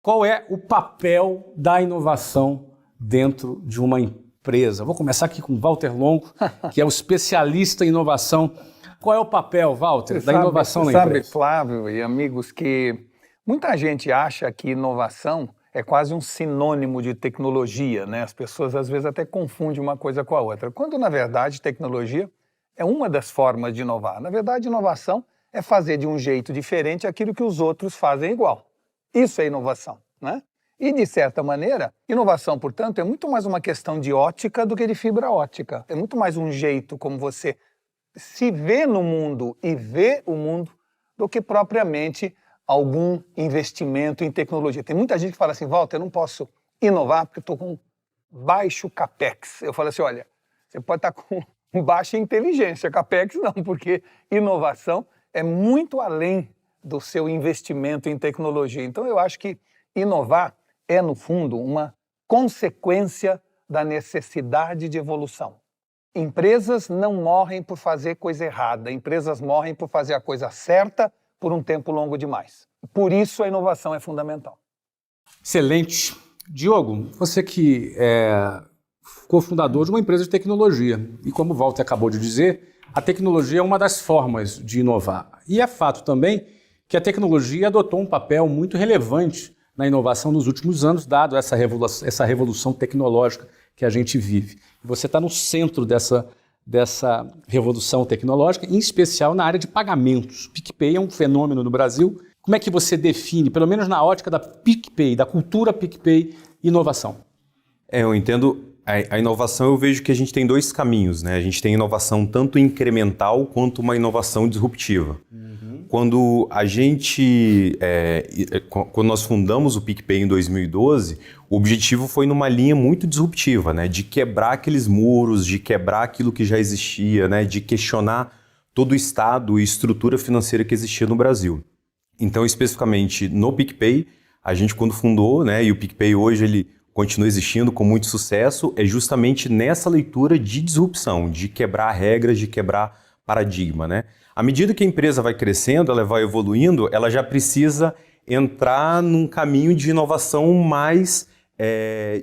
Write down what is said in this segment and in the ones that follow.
Qual é o papel da inovação dentro de uma empresa? Vou começar aqui com o Walter Longo, que é o especialista em inovação. Qual é o papel, Walter, da inovação na empresa? Sabe, Flávio e amigos, que muita gente acha que inovação é quase um sinônimo de tecnologia, né? As pessoas às vezes até confundem uma coisa com a outra, quando na verdade tecnologia é uma das formas de inovar. Na verdade, inovação é fazer de um jeito diferente aquilo que os outros fazem igual. Isso é inovação, né? E, de certa maneira, inovação, portanto, é muito mais uma questão de ótica do que de fibra ótica. É muito mais um jeito como você se vê no mundo e vê o mundo do que propriamente algum investimento em tecnologia. Tem muita gente que fala assim, Walter, eu não posso inovar porque eu estou com baixo capex. Eu falo assim, olha, você pode estar com baixa inteligência, capex não, porque inovação é muito além do seu investimento em tecnologia. Então eu acho que inovar é, no fundo, uma consequência da necessidade de evolução. Empresas não morrem por fazer coisa errada, empresas morrem por fazer a coisa certa por um tempo longo demais. Por isso a inovação é fundamental. Excelente. Diogo, você que é cofundador de uma empresa de tecnologia, e como o Walter acabou de dizer, a tecnologia é uma das formas de inovar. E é fato também que a tecnologia adotou um papel muito relevante na inovação nos últimos anos, dado essa revolução tecnológica que a gente vive. Você está no centro dessa revolução tecnológica, em especial na área de pagamentos. PicPay é um fenômeno no Brasil. Como é que você define, pelo menos na ótica da PicPay, da cultura PicPay, inovação? Eu entendo. A inovação, eu vejo que a gente tem dois caminhos, né? A gente tem inovação tanto incremental quanto uma inovação disruptiva. Quando nós fundamos o PicPay em 2012, o objetivo foi numa linha muito disruptiva, né? De quebrar aqueles muros, de quebrar aquilo que já existia, né? De questionar todo o estado e estrutura financeira que existia no Brasil. Então, especificamente no PicPay, a gente quando fundou, né? E o PicPay hoje ele continua existindo com muito sucesso, é justamente nessa leitura de disrupção, de quebrar regras, de quebrar paradigma, né? À medida que a empresa vai crescendo, ela vai evoluindo, ela já precisa entrar num caminho de inovação mais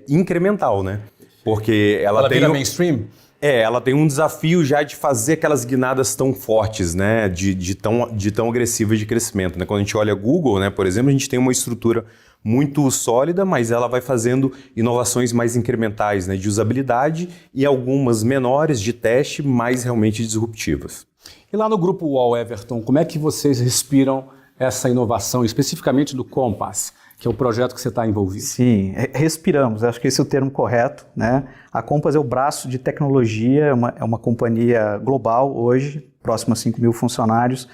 incremental, né? Porque ela tem vira mainstream? Ela tem um desafio já de fazer aquelas guinadas tão fortes, né? De tão agressivas de crescimento, né? Quando a gente olha Google, né, por exemplo, a gente tem uma estrutura muito sólida, mas ela vai fazendo inovações mais incrementais, né, de usabilidade e algumas menores de teste, mais realmente disruptivas. E lá no Grupo UOL, Everton, como é que vocês respiram essa inovação, especificamente do Compass, que é o projeto que você está envolvido? Sim, respiramos, acho que esse é o termo correto, né? A Compass é o braço de tecnologia, é uma companhia global hoje, próximo a 5 mil funcionários,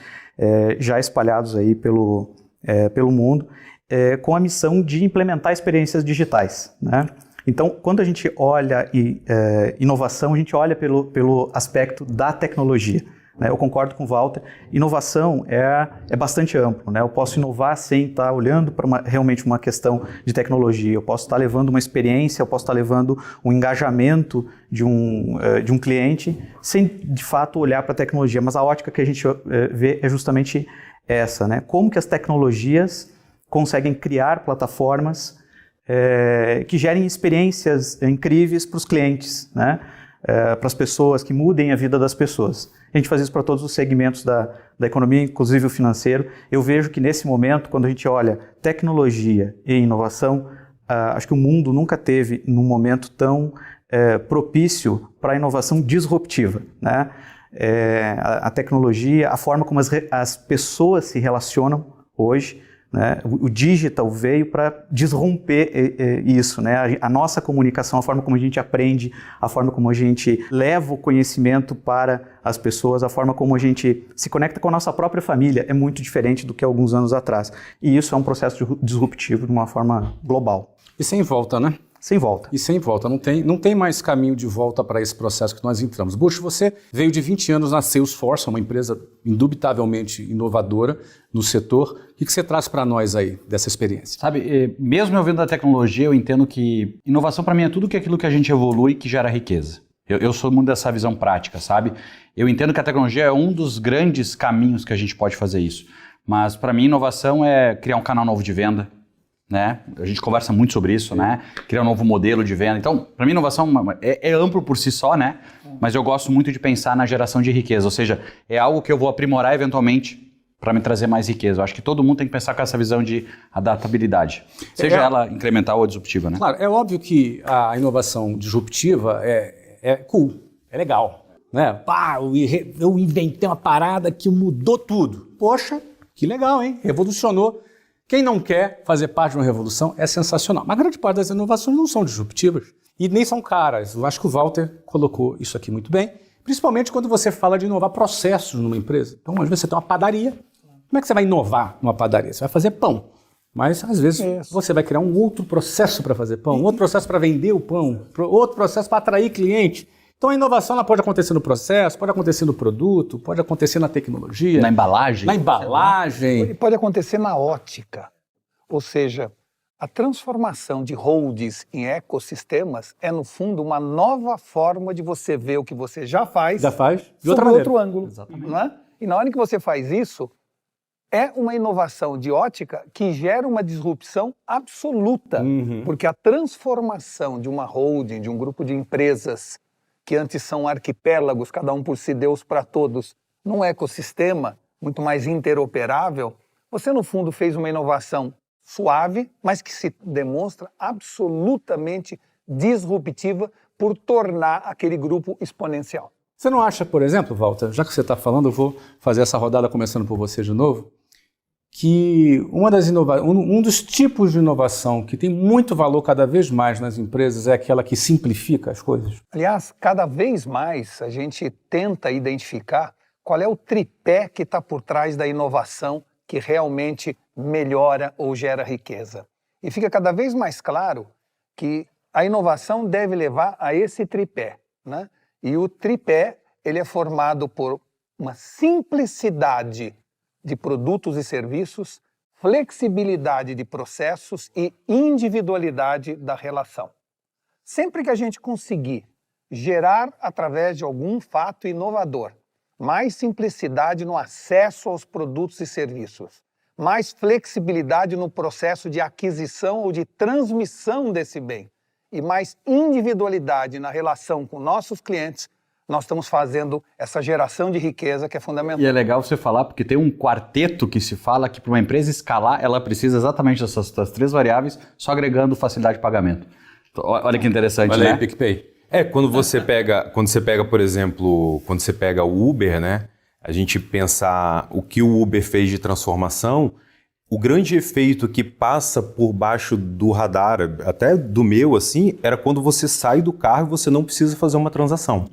já espalhados aí pelo mundo, com a missão de implementar experiências digitais, né? Então, quando a gente olha inovação, a gente olha pelo aspecto da tecnologia, né? Eu concordo com o Walter, inovação é bastante amplo, né? Eu posso inovar sem estar olhando para realmente uma questão de tecnologia, eu posso estar levando uma experiência, eu posso estar levando um engajamento de um cliente sem, de fato, olhar para a tecnologia, mas a ótica que a gente vê é justamente essa, né? Como que as tecnologias conseguem criar plataformas que gerem experiências incríveis para os clientes, né? Para as pessoas, que mudem a vida das pessoas. A gente faz isso para todos os segmentos da economia, inclusive o financeiro. Eu vejo que nesse momento, quando a gente olha tecnologia e inovação, acho que o mundo nunca teve num momento tão propício para a inovação disruptiva, né? A tecnologia, a forma como as pessoas se relacionam hoje, né? O digital veio para desromper isso, né? A nossa comunicação, a forma como a gente aprende, a forma como a gente leva o conhecimento para as pessoas, a forma como a gente se conecta com a nossa própria família é muito diferente do que alguns anos atrás. E isso é um processo disruptivo de uma forma global. E sem volta, né? Sem volta. E sem volta. Não tem mais caminho de volta para esse processo que nós entramos. Bush, você veio de 20 anos na Salesforce, uma empresa indubitavelmente inovadora no setor. O que você traz para nós aí dessa experiência? Sabe, mesmo eu vendo da tecnologia, eu entendo que inovação para mim é tudo aquilo que a gente evolui que gera riqueza. Eu sou muito dessa visão prática, sabe? Eu entendo que a tecnologia é um dos grandes caminhos que a gente pode fazer isso. Mas para mim, inovação é criar um canal novo de venda, né? A gente conversa muito sobre isso, né? Criar um novo modelo de venda. Então, para mim, inovação é amplo por si só, né? Mas eu gosto muito de pensar na geração de riqueza, ou seja, é algo que eu vou aprimorar eventualmente para me trazer mais riqueza. Eu acho que todo mundo tem que pensar com essa visão de adaptabilidade, seja ela incremental ou disruptiva, né? Claro, é óbvio que a inovação disruptiva é cool, é legal, né? Pá, eu inventei uma parada que mudou tudo. Poxa, que legal, hein? Revolucionou. Quem não quer fazer parte de uma revolução é sensacional. Mas a grande parte das inovações não são disruptivas e nem são caras. Eu acho que o Walter colocou isso aqui muito bem, principalmente quando você fala de inovar processos numa empresa. Então, às vezes você tem uma padaria. Como é que você vai inovar numa padaria? Você vai fazer pão. Mas, às vezes, você vai criar um outro processo para fazer pão, outro processo para vender o pão, outro processo para atrair cliente. Então, a inovação ela pode acontecer no processo, pode acontecer no produto, pode acontecer na tecnologia. Na embalagem. Na embalagem. Pode acontecer na ótica. Ou seja, a transformação de holdings em ecossistemas é, no fundo, uma nova forma de você ver o que você já faz de outra maneira. outro ângulo. Exatamente. Não é? E na hora que você faz isso, é uma inovação de ótica que gera uma disrupção absoluta, porque a transformação de uma holding, de um grupo de empresas que antes são arquipélagos, cada um por si, Deus para todos, num ecossistema muito mais interoperável, você no fundo fez uma inovação suave, mas que se demonstra absolutamente disruptiva por tornar aquele grupo exponencial. Você não acha, por exemplo, Walter, já que você está falando, eu vou fazer essa rodada começando por você de novo, que um dos tipos de inovação que tem muito valor cada vez mais nas empresas é aquela que simplifica as coisas? Aliás, cada vez mais a gente tenta identificar qual é o tripé que está por trás da inovação que realmente melhora ou gera riqueza. E fica cada vez mais claro que a inovação deve levar a esse tripé, né? E o tripé ele é formado por uma simplicidade de produtos e serviços, flexibilidade de processos e individualidade da relação. Sempre que a gente conseguir gerar, através de algum fato inovador, mais simplicidade no acesso aos produtos e serviços, mais flexibilidade no processo de aquisição ou de transmissão desse bem e mais individualidade na relação com nossos clientes, nós estamos fazendo essa geração de riqueza que é fundamental. E é legal você falar, porque tem um quarteto que se fala que para uma empresa escalar, ela precisa exatamente dessas 3 variáveis, só agregando facilidade de pagamento. Então, olha que interessante, olha né? Aí, PicPay. Quando você pega, por exemplo, quando você pega o Uber, né? A gente pensar o que o Uber fez de transformação, o grande efeito que passa por baixo do radar, até do meu, assim, era quando você sai do carro e você não precisa fazer uma transação.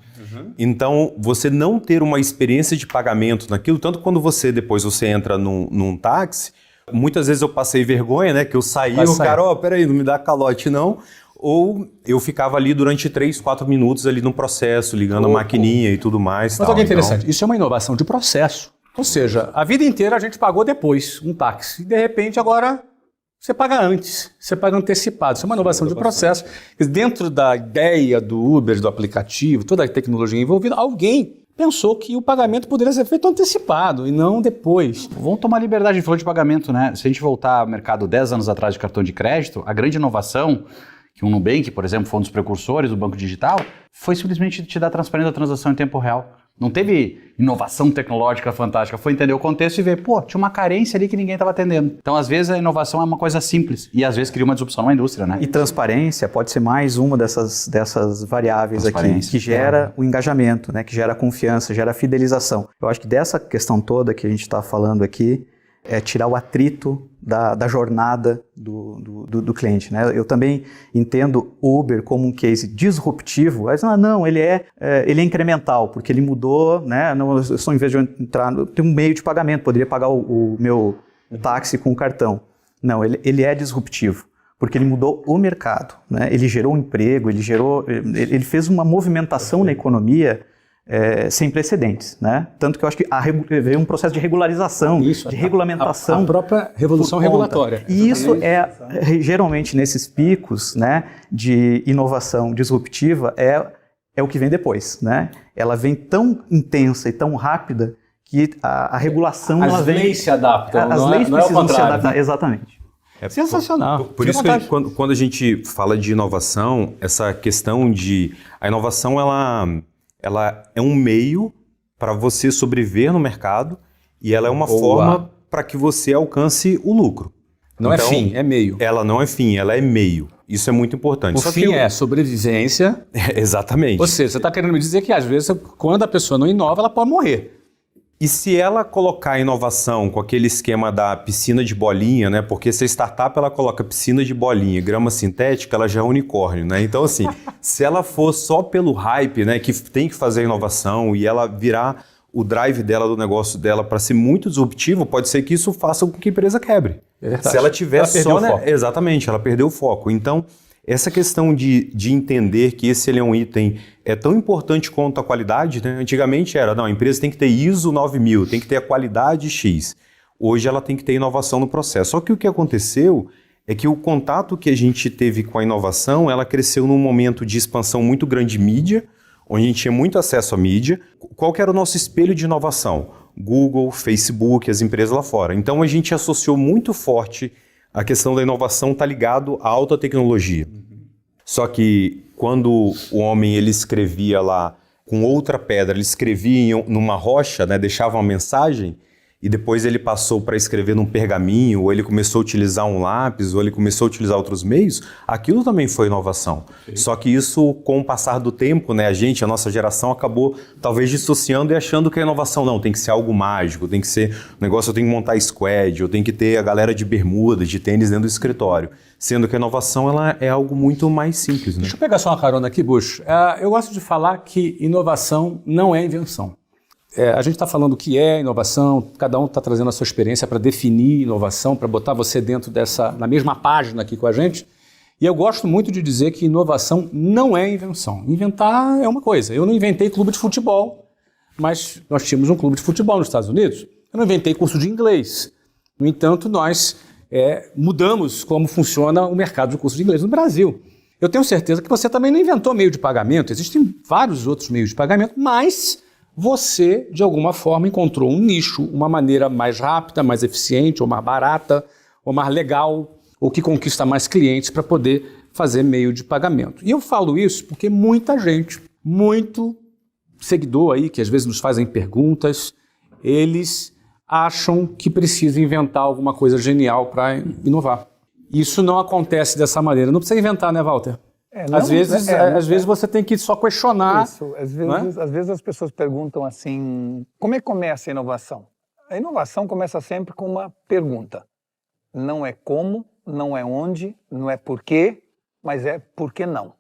Então, você não ter uma experiência de pagamento naquilo, tanto quando depois você entra num táxi, muitas vezes eu passei vergonha, né? Que eu saí e o cara, peraí, não me dá calote não. Ou eu ficava ali durante 3, 4 minutos ali no processo, ligando a maquininha e tudo mais. Mas olha que interessante, isso é uma inovação de processo. Ou seja, a vida inteira a gente pagou depois um táxi. E de repente agora você paga antes, você paga antecipado. Isso é uma inovação de processo. Dentro da ideia do Uber, do aplicativo, toda a tecnologia envolvida, alguém pensou que o pagamento poderia ser feito antecipado e não depois. Vamos tomar liberdade de falar de pagamento, né? Se a gente voltar ao mercado 10 anos atrás de cartão de crédito, a grande inovação que o Nubank, por exemplo, foi um dos precursores do banco digital, foi simplesmente te dar transparência da transação em tempo real. Não teve inovação tecnológica fantástica, foi entender o contexto e ver, tinha uma carência ali que ninguém estava atendendo. Então, às vezes, a inovação é uma coisa simples e, às vezes, cria uma disrupção numa indústria, né? E transparência pode ser mais uma dessas variáveis aqui, que gera o engajamento, né? Que gera a confiança, gera a fidelização. Eu acho que dessa questão toda que a gente está falando aqui, é tirar o atrito da jornada do cliente, né? Eu também entendo o Uber como um case disruptivo, mas não, ele é incremental, porque ele mudou, né? Não, eu só, em vez de eu entrar, eu tenho um meio de pagamento, poderia pagar o meu táxi com o cartão. Não, ele é disruptivo, porque ele mudou o mercado, né? Ele gerou um emprego, ele fez uma movimentação na economia sem precedentes, né? Tanto que eu acho que veio um processo de regularização, de regulamentação. A própria revolução regulatória. E isso geralmente nesses picos, né, de inovação disruptiva, é o que vem depois, né? Ela vem tão intensa e tão rápida que a regulação... As leis se adaptam, as leis precisam se adaptar, exatamente. Sensacional. Por isso que quando a gente fala de inovação, essa questão de... A inovação, ela é um meio para você sobreviver no mercado e ela é uma forma para que você alcance o lucro. Não é fim, é meio. Ela não é fim, ela é meio. Isso é muito importante. O fim é sobrevivência. Exatamente. Ou seja, você está querendo me dizer que às vezes, quando a pessoa não inova, ela pode morrer. E se ela colocar a inovação com aquele esquema da piscina de bolinha, né? Porque se a startup ela coloca piscina de bolinha, grama sintética, ela já é unicórnio, né? Então, assim, se ela for só pelo hype, né? Que tem que fazer inovação e ela virar o drive dela, do negócio dela, para ser muito disruptivo, pode ser que isso faça com que a empresa quebre. Se ela tiver só, né? Exatamente, ela perdeu o foco. Então, essa questão de entender que esse ele é um item tão importante quanto a qualidade, né? Antigamente era, não, a empresa tem que ter ISO 9000, tem que ter a qualidade X. Hoje ela tem que ter inovação no processo. Só que o que aconteceu é que o contato que a gente teve com a inovação, ela cresceu num momento de expansão muito grande de mídia, onde a gente tinha muito acesso à mídia. Qual que era o nosso espelho de inovação? Google, Facebook, as empresas lá fora. Então a gente associou muito forte a questão da inovação está ligado à alta tecnologia. Só que quando o homem ele escrevia lá com outra pedra, ele escrevia numa rocha, né, deixava uma mensagem, e depois ele passou para escrever num pergaminho, ou ele começou a utilizar um lápis, ou ele começou a utilizar outros meios, aquilo também foi inovação. Sim. Só que isso, com o passar do tempo, né, a nossa geração acabou talvez dissociando e achando que a inovação não, tem que ser algo mágico, tem que ser um negócio, eu tenho que montar squad, eu tenho que ter a galera de bermuda, de tênis dentro do escritório. Sendo que a inovação ela é algo muito mais simples. Né? Deixa eu pegar só uma carona aqui, Bush. Eu gosto de falar que inovação não é invenção. A gente está falando o que é inovação, cada um está trazendo a sua experiência para definir inovação, para botar você dentro na mesma página aqui com a gente. E eu gosto muito de dizer que inovação não é invenção. Inventar é uma coisa. Eu não inventei clube de futebol, mas nós tínhamos um clube de futebol nos Estados Unidos. Eu não inventei curso de inglês. No entanto, nós mudamos como funciona o mercado de curso de inglês no Brasil. Eu tenho certeza que você também não inventou meio de pagamento. Existem vários outros meios de pagamento, mas você, de alguma forma, encontrou um nicho, uma maneira mais rápida, mais eficiente, ou mais barata, ou mais legal, ou que conquista mais clientes para poder fazer meio de pagamento. E eu falo isso porque muita gente, muito seguidor aí, que às vezes nos fazem perguntas, eles acham que precisa inventar alguma coisa genial para inovar. Isso não acontece dessa maneira. Não precisa inventar, né, Walter? Às vezes você tem que só questionar. Isso. Às vezes as pessoas perguntam assim, como é que começa a inovação? A inovação começa sempre com uma pergunta. Não é como, não é onde, não é porquê, mas é por que não.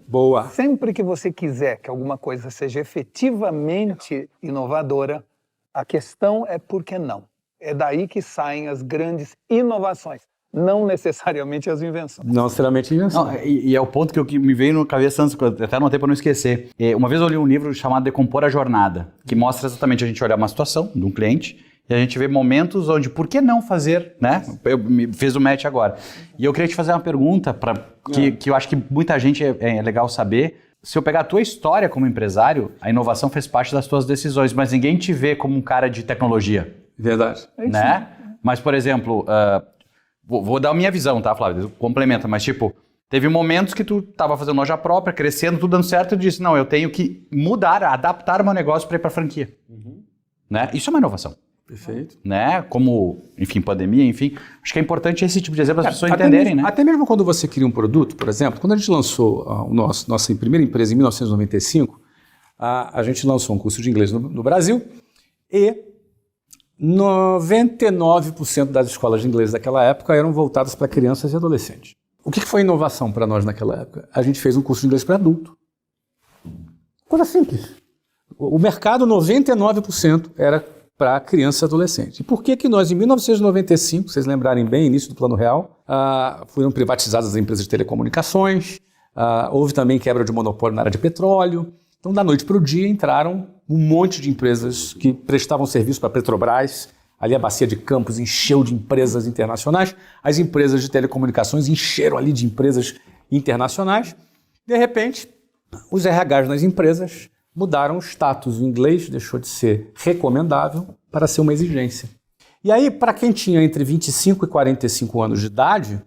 Boa. Sempre que você quiser que alguma coisa seja efetivamente inovadora, a questão é por que não. É daí que saem as grandes inovações. Não necessariamente as invenções. Não necessariamente invenção. E é o ponto que me veio na cabeça antes, que eu até anotei para não esquecer. Uma vez eu li um livro chamado Decompor a Jornada, que mostra exatamente a gente olhar uma situação de um cliente e a gente vê momentos onde, por que não fazer, né? Fez o match agora. E eu queria te fazer uma pergunta que eu acho que muita gente é legal saber. Se eu pegar a tua história como empresário, a inovação fez parte das tuas decisões, mas ninguém te vê como um cara de tecnologia. Verdade. Né? Mas, por exemplo... Vou dar a minha visão, tá, Flávio? Complementa, mas tipo, teve momentos que tu estava fazendo loja própria, crescendo, tudo dando certo, e tu disse, não, eu tenho que mudar, adaptar o meu negócio para ir para franquia. Né? Isso é uma inovação. Perfeito. Né? Como, enfim, pandemia, enfim. Acho que é importante esse tipo de exemplo para as pessoas entenderem, né? Até mesmo quando você cria um produto, por exemplo, quando a gente lançou nossa primeira empresa em 1995, a gente lançou um curso de inglês no Brasil e 99% das escolas de inglês daquela época eram voltadas para crianças e adolescentes. O que foi inovação para nós naquela época? A gente fez um curso de inglês para adulto. Coisa simples. O mercado, 99% era para criança e adolescente. E por que nós, em 1995, vocês lembrarem bem, início do Plano Real, foram privatizadas as empresas de telecomunicações, houve também quebra de monopólio na área de petróleo. Então, da noite para o dia, entraram um monte de empresas que prestavam serviço para a Petrobras. Ali a bacia de Campos encheu de empresas internacionais. As empresas de telecomunicações encheram ali de empresas internacionais. De repente, os RHs nas empresas mudaram o status. O inglês deixou de ser recomendável para ser uma exigência. E aí, para quem tinha entre 25 e 45 anos de idade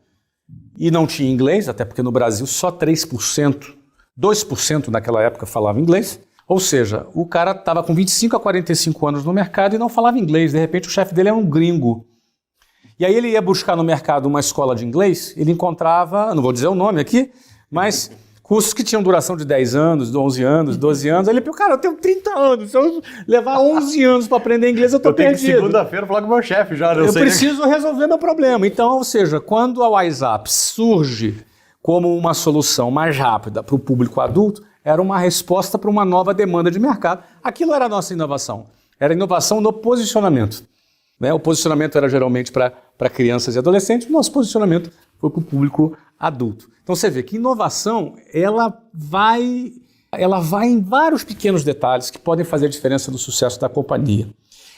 e não tinha inglês, até porque no Brasil só 3%, 2% naquela época falava inglês, ou seja, o cara estava com 25 a 45 anos no mercado e não falava inglês, de repente o chefe dele era um gringo. E aí ele ia buscar no mercado uma escola de inglês, ele encontrava, não vou dizer o nome aqui, mas cursos que tinham duração de 10 anos, 11 anos, 12 anos. Aí ele pensou, cara, eu tenho 30 anos, se eu levar 11 anos para aprender inglês, eu estou perdido. Segunda-feira falar com o meu chefe já. Eu preciso resolver meu problema. Então, ou seja, quando a WhatsApp surge como uma solução mais rápida para o público adulto, era uma resposta para uma nova demanda de mercado. Aquilo era a nossa inovação. Era inovação no posicionamento. Né? O posicionamento era geralmente para crianças e adolescentes, o nosso posicionamento foi para o público adulto. Então você vê que inovação, ela vai em vários pequenos detalhes que podem fazer a diferença no sucesso da companhia.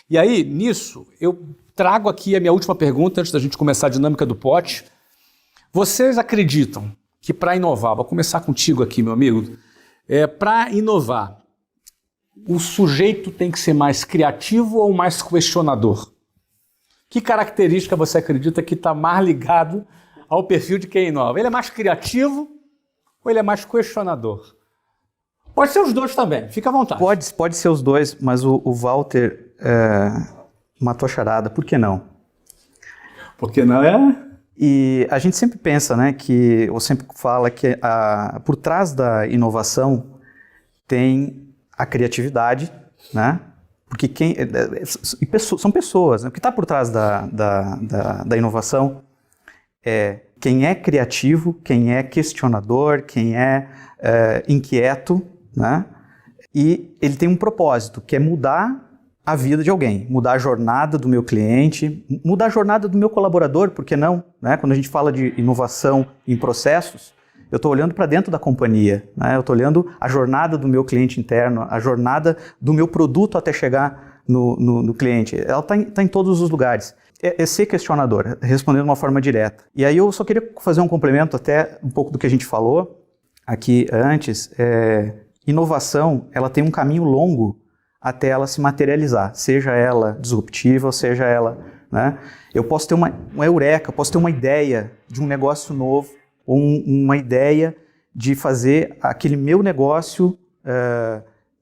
E aí, nisso, eu trago aqui a minha última pergunta, antes da gente começar a dinâmica do pote. Vocês acreditam que para inovar, vou começar contigo aqui, meu amigo, para inovar, o sujeito tem que ser mais criativo ou mais questionador? Que característica você acredita que está mais ligado ao perfil de quem inova? Ele é mais criativo ou ele é mais questionador? Pode ser os dois também, fica à vontade. Pode ser os dois, mas o Walter matou a charada. Por que não? Porque não é? E a gente sempre pensa, né, ou sempre fala que por trás da inovação tem a criatividade, né? Porque são pessoas, né? O que está por trás da inovação é quem é criativo, quem é questionador, quem é inquieto, né? E ele tem um propósito, que é mudar a vida de alguém, mudar a jornada do meu cliente, mudar a jornada do meu colaborador, por que não? Né? Quando a gente fala de inovação em processos, eu estou olhando para dentro da companhia, né? Eu estou olhando a jornada do meu cliente interno, a jornada do meu produto até chegar no cliente. Ela está em todos os lugares. É ser questionador, respondendo de uma forma direta. E aí eu só queria fazer um complemento até um pouco do que a gente falou aqui antes. Inovação, ela tem um caminho longo até ela se materializar, seja ela disruptiva, ou seja ela, né? Eu posso ter uma eureka, posso ter uma ideia de um negócio novo, ou uma ideia de fazer aquele meu negócio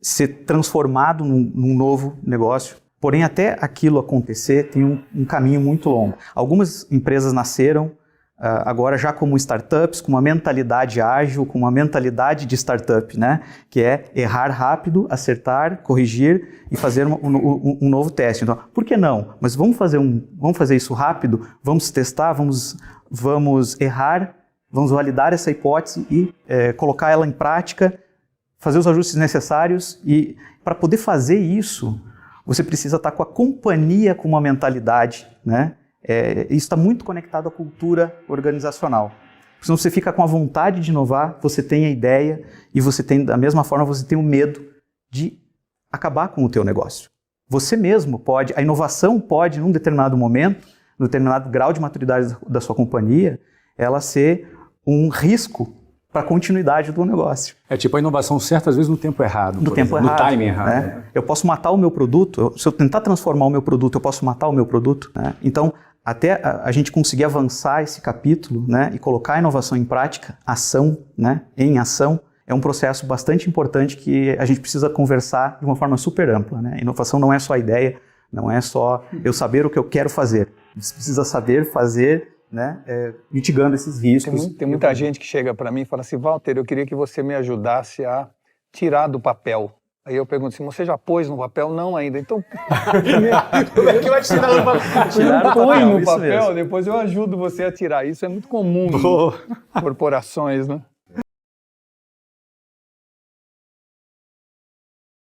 ser transformado num novo negócio. Porém, até aquilo acontecer, tem um caminho muito longo. Algumas empresas nasceram agora já como startups, com uma mentalidade ágil, com uma mentalidade de startup, né? Que é errar rápido, acertar, corrigir e fazer um novo teste. Então, por que não? Mas vamos fazer isso rápido, vamos testar, vamos errar, vamos validar essa hipótese e colocar ela em prática, fazer os ajustes necessários. E para poder fazer isso, você precisa estar com a companhia com uma mentalidade, né? Isso está muito conectado à cultura organizacional. Senão você fica com a vontade de inovar, você tem a ideia e você tem, da mesma forma, você tem o medo de acabar com o teu negócio. Você mesmo pode, a inovação pode, num determinado momento, num determinado grau de maturidade da sua companhia, ela ser um risco para a continuidade do negócio. É tipo a inovação certa, às vezes, no tempo errado. No tempo errado. No timing errado. Né? Eu posso matar o meu produto, se eu tentar transformar o meu produto, eu posso matar o meu produto. Né? Então, até a gente conseguir avançar esse capítulo, né, e colocar a inovação em prática, ação, né, em ação, é um processo bastante importante que a gente precisa conversar de uma forma super ampla. Né? Inovação não é só a ideia, não é só eu saber o que eu quero fazer. Você precisa saber fazer, né, mitigando esses riscos. Tem muita gente que chega para mim e fala assim, Walter, eu queria que você me ajudasse a tirar do papel. Aí eu pergunto assim, você já pôs no papel? Não ainda. Então, como é que vai tirar no papel? Tirar põe no papel, depois eu ajudo você a tirar. Isso é muito comum em corporações, né?